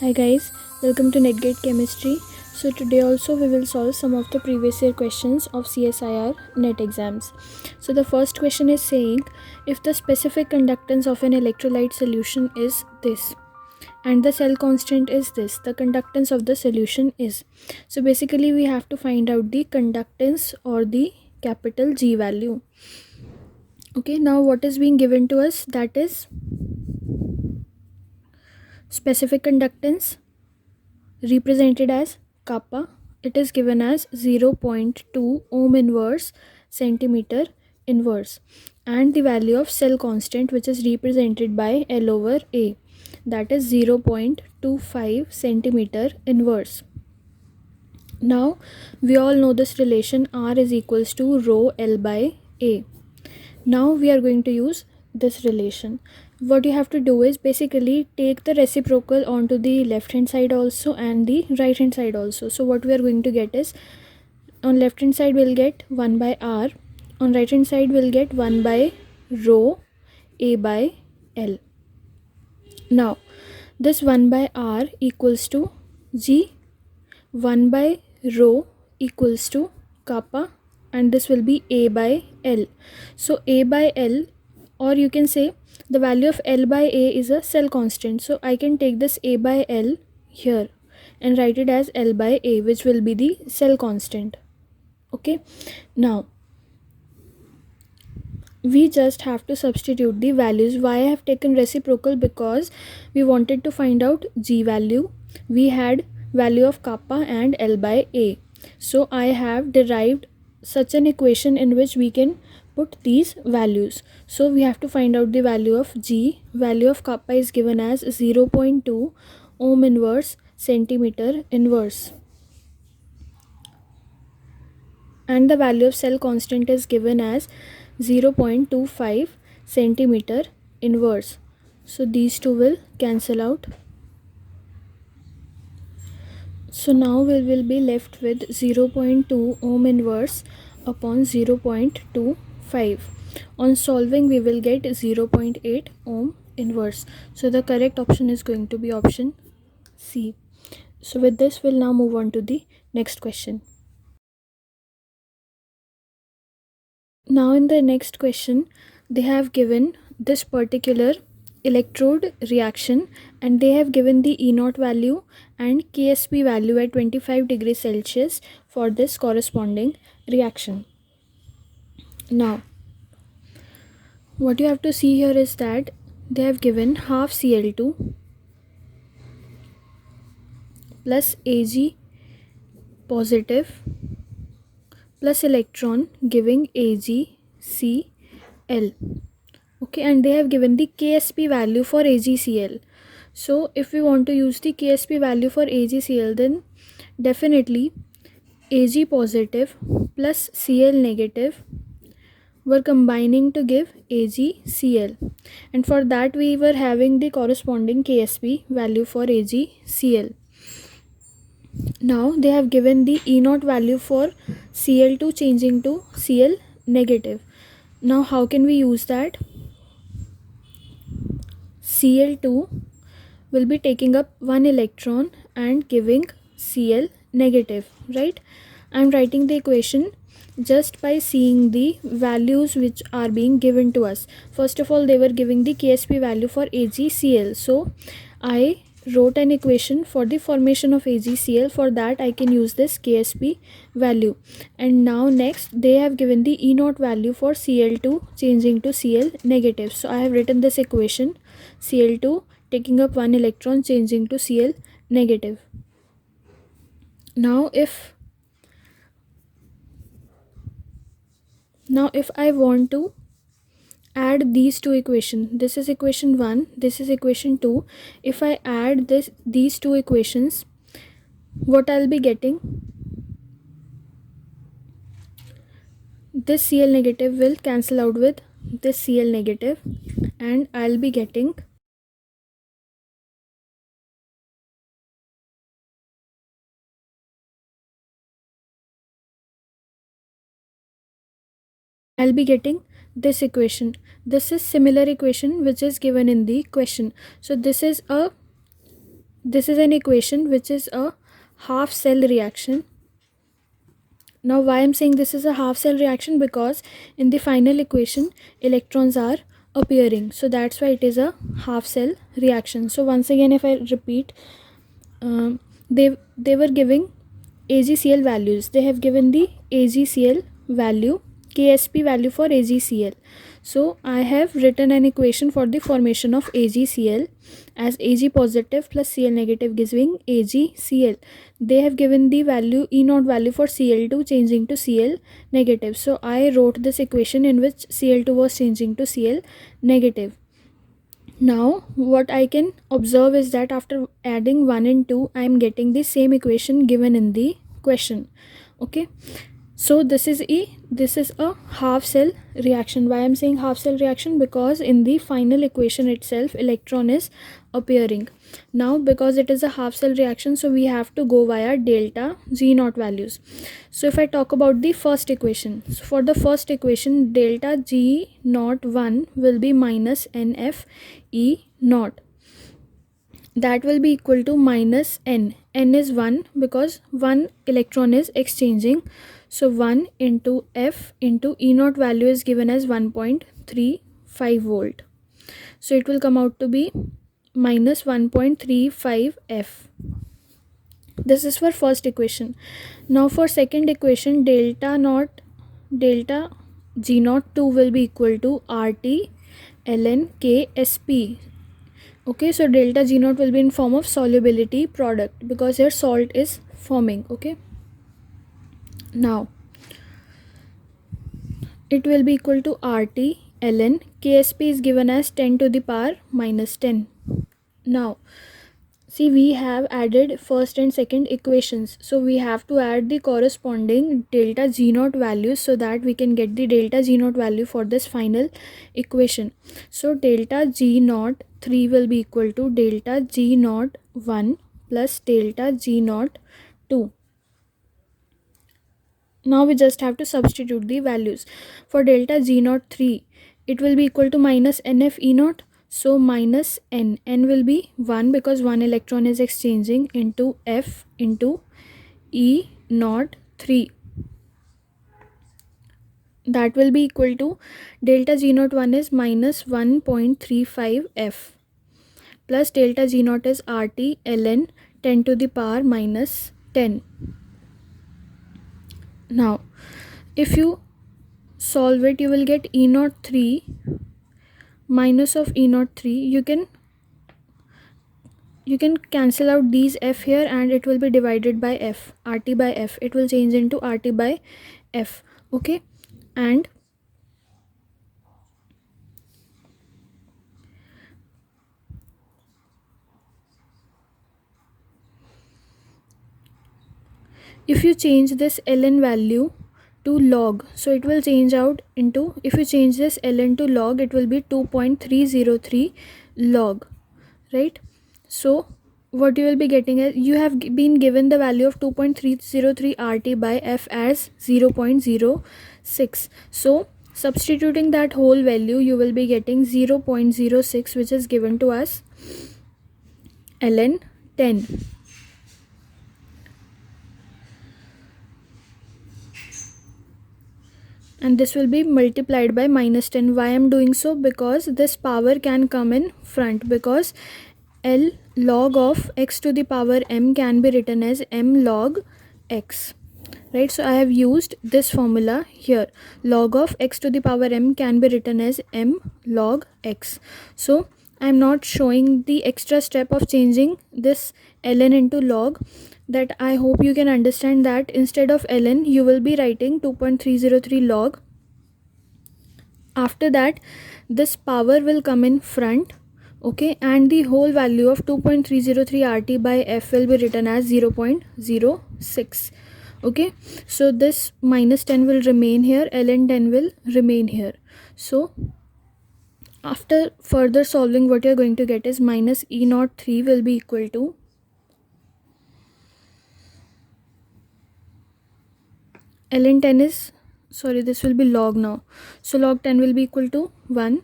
Hi guys, welcome to NetGate Chemistry. So today also we will solve some of the previous year questions of CSIR net exams. So the first question is saying if the specific conductance of an electrolyte solution is this and the cell constant is this, the conductance of the solution is. So basically we have to find out the conductance or the capital G value. Okay, now what is being given to us, that is specific conductance represented as kappa. It is given as 0.2 ohm inverse centimeter inverse, and the value of cell constant, which is represented by L over A, that is 0.25 centimeter inverse. Now we all know this relation, R is equals to rho L by A. Now we are going to use this relation. What you have to do is basically take the reciprocal onto the left hand side also and the right hand side also. So what we are going to get is, on left hand side we'll get 1 by R, on right hand side we'll get 1 by rho A by L. Now this 1 by R equals to G, 1 by rho equals to kappa, and this will be A by L. So A by L, or you can say the value of L by A is a cell constant. So I can take this A by L here and write it as L by A, which will be the cell constant. Okay, now we just have to substitute the values. Why I have taken reciprocal? Because we wanted to find out G value. We had value of kappa and L by A. So I have derived such an equation in which we can put these values. So we have to find out the value of G. Value of kappa is given as 0.2 ohm inverse centimeter inverse, and the value of cell constant is given as 0.25 centimeter inverse. So these two will cancel out. So now we will be left with 0.2 ohm inverse upon 0.25. On solving we will get 0.8 ohm inverse. So the correct option is going to be option C. So with this we'll now move on to the next question. Now in the next question they have given this particular electrode reaction, and they have given the E naught value and KSP value at 25 degrees Celsius for this corresponding reaction. Now what you have to see here is that they have given half Cl2 plus Ag positive plus electron giving AgCl. Okay, and they have given the KSP value for AgCl. So if we want to use the KSP value for AgCl, then definitely Ag positive plus Cl negative were combining to give AgCl, and for that we were having the corresponding KSP value for AgCl. Now they have given the E naught value for Cl2 changing to Cl negative. Now how can we use that? Cl2 will be taking up one electron and giving Cl negative, right? I am writing the equation just by seeing the values which are being given to us. First of all, they were giving the KSP value for AgCl. So I wrote an equation for the formation of AgCl. For that I can use this KSP value. And now next they have given the E naught value for Cl2 changing to Cl negative. So I have written this equation, Cl2 taking up one electron changing to Cl negative. Now if I want to add these two equations, this is equation 1, this is equation 2. If I add these two equations, what I'll be getting, this Cl negative will cancel out with this Cl negative, and I'll be getting this equation. This is similar equation which is given in the question. So this is a this is an equation which is a half cell reaction. Now why I'm saying this is a half cell reaction, because in the final equation electrons are appearing, so that's why it is a half cell reaction. So once again, if I repeat, they were giving AgCl values. They have given the AgCl value, Ksp value for AgCl. So I have written an equation for the formation of AgCl as Ag positive plus Cl negative giving AgCl. They have given the value E0 value for Cl2 changing to Cl negative. So I wrote this equation in which Cl2 was changing to Cl negative. Now what I can observe is that after adding 1 and 2, I am getting the same equation given in the question. Okay, so this is a half cell reaction. Why I'm saying half cell reaction? Because in the final equation itself electron is appearing. Now because it is a half cell reaction, so we have to go via delta G naught values. So if I talk about the first equation, so for the first equation delta G naught 1 will be minus NF E naught. That will be equal to minus N. N is 1 because 1 electron is exchanging. So 1 into F into E naught value is given as 1.35 volt. So it will come out to be minus 1.35 F. This is for first equation. Now for second equation, delta G naught 2 will be equal to RT ln K SP. Okay, so delta G naught will be in form of solubility product because here salt is forming. Okay, now it will be equal to RT ln Ksp is given as 10 to the power minus 10. Now see, we have added first and second equations, so we have to add the corresponding delta G naught values so that we can get the delta G naught value for this final equation. So delta G naught 3 will be equal to delta G naught 1 plus delta G naught 2. Now we just have to substitute the values. For delta G naught 3, it will be equal to minus NF E naught. So minus N will be 1 because 1 electron is exchanging into F into E naught 3. That will be equal to delta G naught 1 is minus 1.35 F plus delta G naught is RT ln 10 to the power minus 10. Now if you solve it, you will get E naught 3 minus of E naught 3. You can cancel out these F here and it will be divided by F, RT by F. It will change into RT by F. Okay, and if you change this ln value to log, so it will change out into, if you change this ln to log, it will be 2.303 log, right? So what you will be getting is, you have been given the value of 2.303 RT by F as 0.06. So substituting that whole value, you will be getting 0.06, which is given to us ln 10. And this will be multiplied by minus 10. Why I am doing so? Because this power can come in front, because L log of x to the power m can be written as m log x, right? So I have used this formula here. Log of x to the power m can be written as m log x. So I am not showing the extra step of changing this ln into log. That I hope you can understand that instead of ln you will be writing 2.303 log. After that this power will come in front, okay, and the whole value of 2.303 RT by F will be written as 0.06. okay, so this minus 10 will remain here, ln 10 will remain here. So after further solving, what you are going to get is minus E naught 3 will be equal to ln 10 is, sorry, this will be log now, so log 10 will be equal to 1.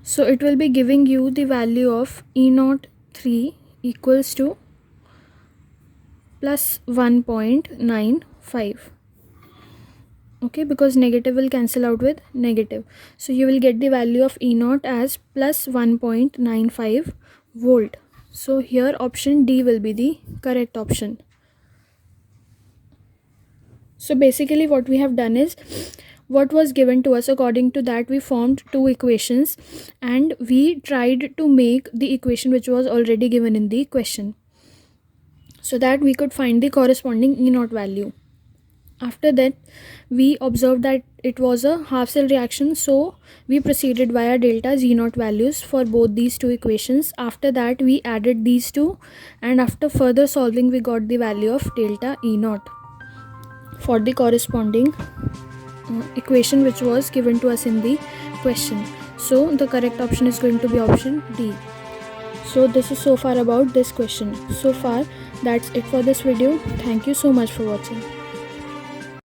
So it will be giving you the value of E03 equals to plus 1.95. Okay, because negative will cancel out with negative. So you will get the value of E0 as plus 1.95 volt. So here option D will be the correct option. So basically what we have done is, what was given to us, according to that we formed two equations and we tried to make the equation which was already given in the question, so that we could find the corresponding E0 value. After that we observed that it was a half cell reaction, so we proceeded via delta Z0 values for both these two equations. After that we added these two, and after further solving we got the value of delta E0 for the corresponding equation which was given to us in the question. So the correct option is going to be option D. So this is so far about this question. So far that's it for this video. Thank you so much for watching.